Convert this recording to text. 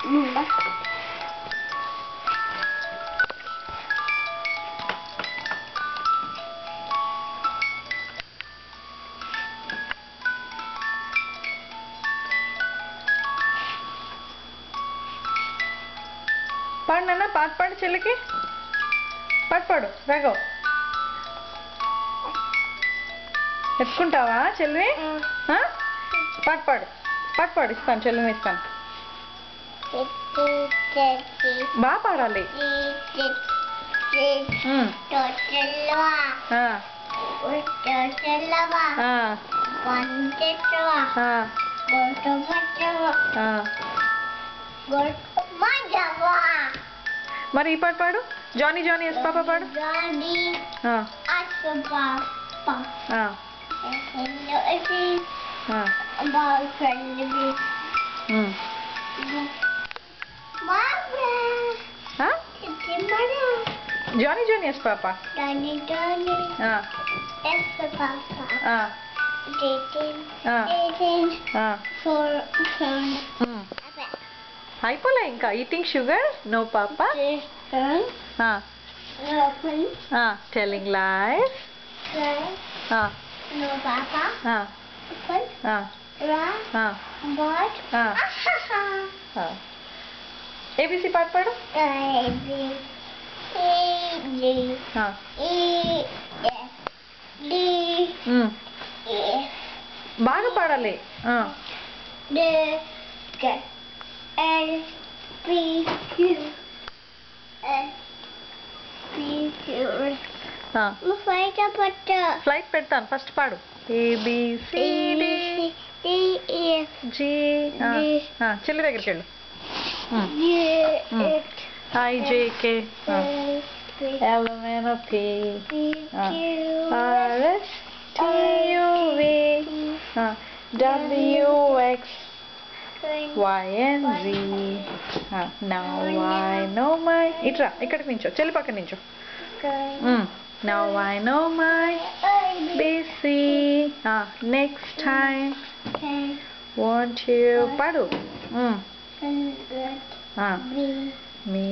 పాడు నాన్న, పాట పాడు చెల్లికి. పాడు రాఘవ్. ఎత్తుకుంటావా చెల్లి? పాడు ఇస్తాను, చెల్లిని ఇస్తాను. బాగా పాడాలి. మరి ఈ పాట పాడు. జానీ జానీ ఎస్ పాప పాడు. Johnny Johnny yes papa. అయిపోలే ఇంకా. Eating sugar no papa. Telling lies no papa. But ABC పాట పాడు. బాగా పాడాలి. ఫ్లైట్ పెడతాను, ఫస్ట్ పాడు. ABCD చెల్లి దగ్గరికి వెళ్ళు. IJK LMNOP RSTUV WX YNZ. Now I know my. ఇట్రా, ఇక్కడికి నించో, చెల్లి పక్కన నించో. Now I know my ABC. Next time want you padu. Me.